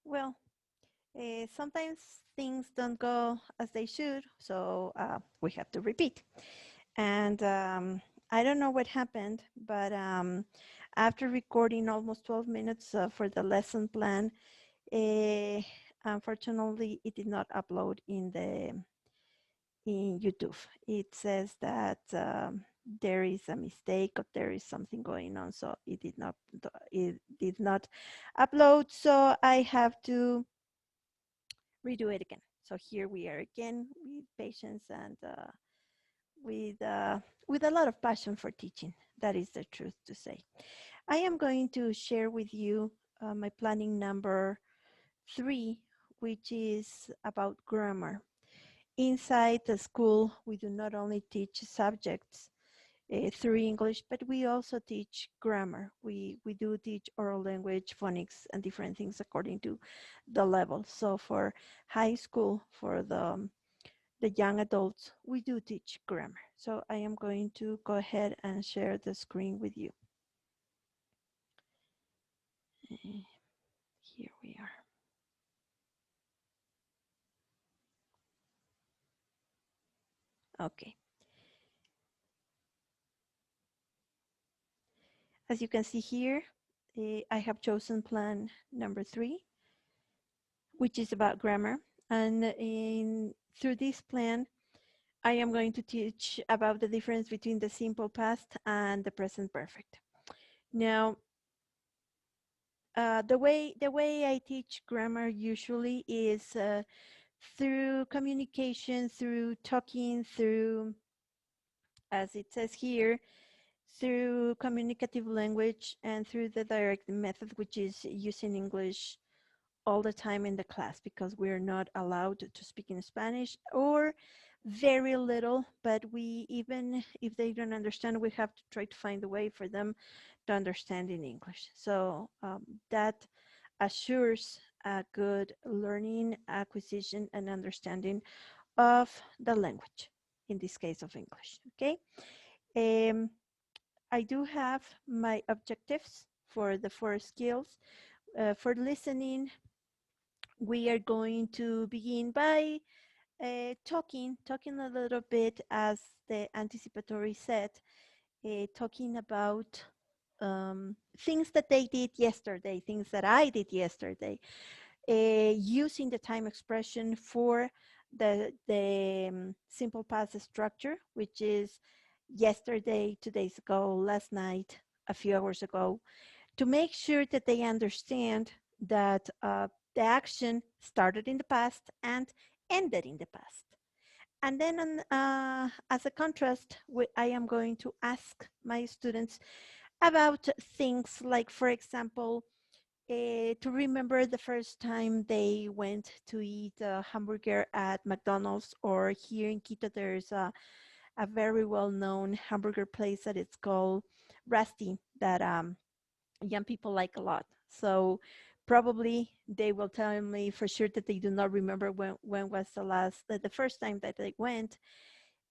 Well, sometimes things don't go as they should, so we have to repeat. And I don't know what happened, but after recording almost 12 minutes for the lesson plan, uh, unfortunately, it did not upload in YouTube. It says that there is a mistake or there is something going on, so it did not upload. So I have to redo it again. So here we are again with patience and with uh, with a lot of passion for teaching. That is the truth to say. I am going to share with you my planning number 3, which is about grammar. Inside the school, we do not only teach subjects through English, but we also teach grammar. We do teach oral language, phonics, and different things according to the level. So for high school, for the young adults, we do teach grammar. So I am going to go ahead and share the screen with you. Here we are. Okay. As you can see here, I have chosen plan number 3, which is about grammar. And through this plan, I am going to teach about the difference between the simple past and the present perfect. Now, the way I teach grammar usually is through communication, through talking, through, as it says here, through communicative language and through the direct method, which is using English all the time in the class because we're not allowed to speak in Spanish or very little, but we, even if they don't understand, we have to try to find a way for them to understand in English. So that assures a good learning, acquisition, and understanding of the language, in this case of English, okay? Um, I do have my objectives for the 4 skills. For listening, we are going to begin by talking a little bit, as the anticipatory said, talking about things that they did yesterday, things that I did yesterday, using the time expression for the simple past structure, which is yesterday, 2 days ago, last night, a few hours ago, to make sure that they understand that the action started in the past and ended in the past. And then as a contrast, I am going to ask my students about things like, for example, to remember the first time they went to eat a hamburger at McDonald's, or here in Quito, there's a very well-known hamburger place that it's called Rusty that young people like a lot. So probably they will tell me for sure that they do not remember when was the first time that they went.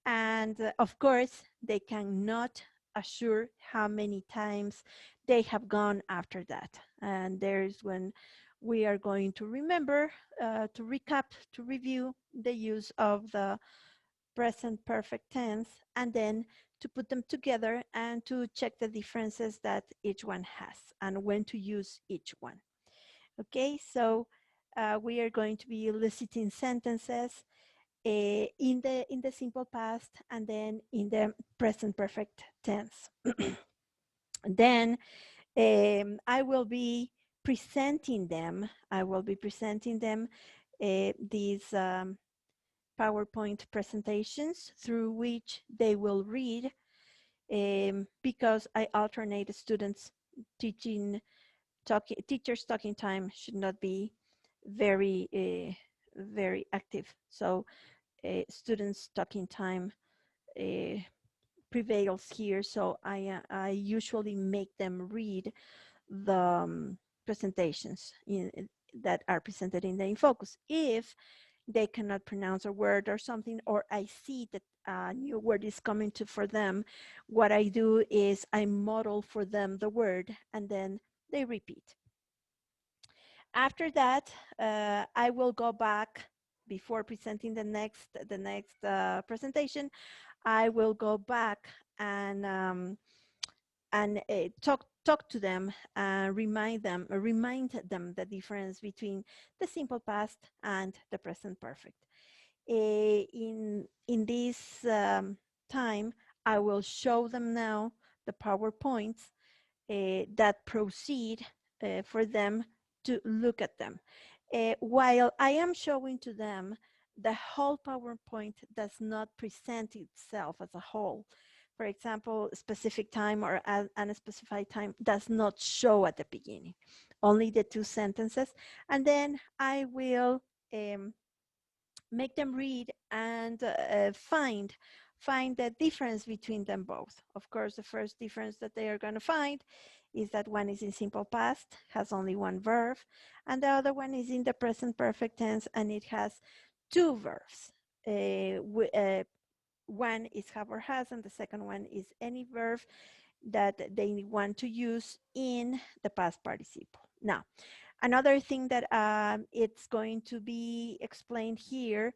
And of course, they cannot assure how many times they have gone after that. And there's when we are going to remember, to recap, to review the use of the present perfect tense, and then to put them together and to check the differences that each one has and when to use each one. Okay, so we are going to be eliciting sentences in the simple past and then in the present perfect tense. Then I will be presenting them. I will be presenting them these PowerPoint presentations through which they will read, because I alternate students teaching. Teachers talking time should not be very active. So students talking time uh, prevails here. So I usually make them read the presentations that are presented in the InFocus. If they cannot pronounce a word or something, or I see that a new word is coming for them, what I do is I model for them the word and then they repeat. After that, I will go back before presenting the next presentation. I will go back and talk to them and remind them the difference between the simple past and the present perfect. In this time, I will show them now the PowerPoints that proceed for them to look at them. While I am showing to them, the whole PowerPoint does not present itself as a whole. For example, specific time or unspecified time does not show at the beginning, only the two sentences. And then I will um, make them read and find the difference between them both. Of course, the first difference that they are going to find is that one is in simple past, has only one verb, and the other one is in the present perfect tense and it has two verbs. One is have or has, and the second one is any verb that they want to use in the past participle. Now, another thing that it's going to be explained here,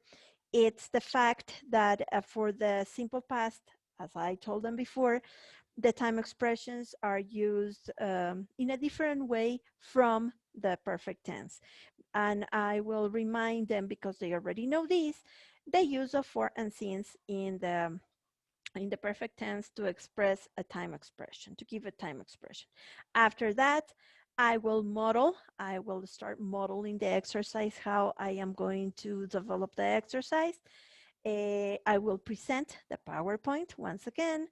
it's the fact that for the simple past, as I told them before, the time expressions are used in a different way from the perfect tense. And I will remind them, because they already know this, the use of for and since in the perfect tense to express a time expression, to give a time expression. After that, I will model. I will start modeling the exercise, how I am going to develop the exercise. I will present the PowerPoint once again,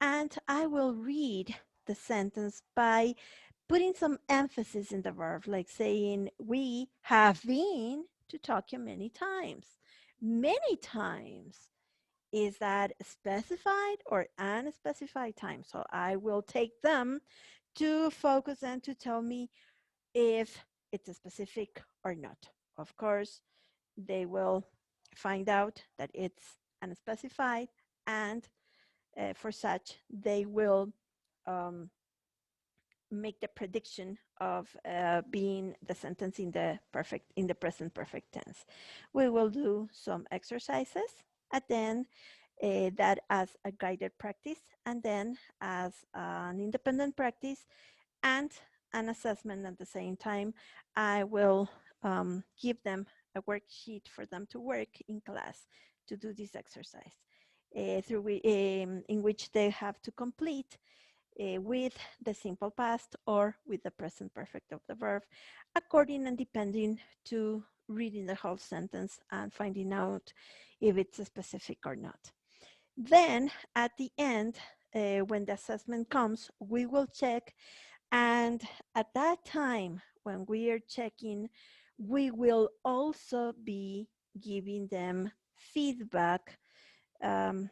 and I will read the sentence by putting some emphasis in the verb, like saying, we have been to Tokyo many times. Many times. Is that specified or unspecified time? So I will take them to focus and to tell me if it's a specific or not. Of course, they will find out that it's unspecified, and for such, they will um, make the prediction of being the sentence in the present perfect tense. We will do some exercises, and then that as a guided practice, and then as an independent practice and an assessment at the same time. I will give them a worksheet for them to work in class to do this exercise, in which they have to complete with the simple past or with the present perfect of the verb, according and depending to reading the whole sentence and finding out if it's specific or not. Then at the end, when the assessment comes, we will check, and at that time, when we are checking, we will also be giving them feedback um,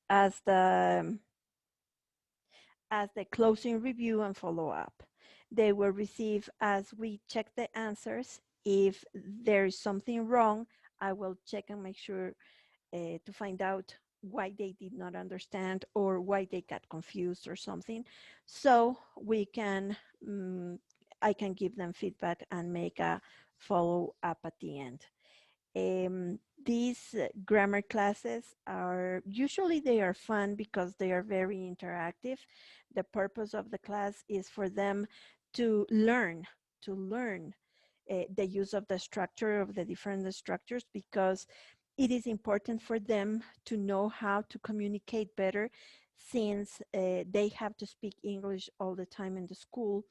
as the as the closing review and follow up. They will receive, as we check the answers, if there is something wrong, I will check and make sure to find out why they did not understand or why they got confused or something. So we can, I can give them feedback and make a follow up at the end. These grammar classes are usually they are fun because they are very interactive. The purpose of the class is for them to learn the use of the structure of the different structures, because it is important for them to know how to communicate better, since they have to speak English all the time in the school,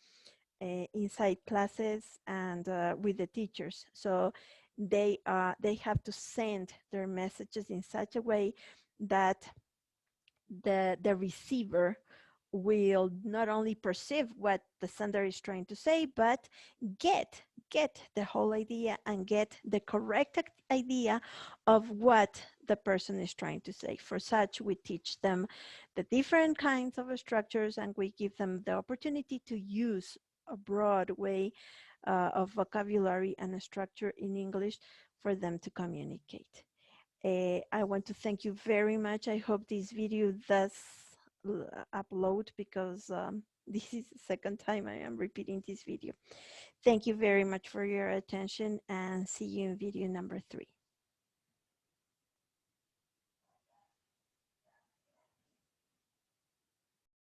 inside classes and with the teachers. So they have to send their messages in such a way that the receiver will not only perceive what the sender is trying to say, but get get the whole idea and get the correct idea of what the person is trying to say. For such, we teach them the different kinds of structures, and we give them the opportunity to use a broad way of vocabulary and a structure in English for them to communicate. I want to thank you very much. I hope this video does upload because this is the second time I am repeating this video. Thank you very much for your attention and see you in video number 3.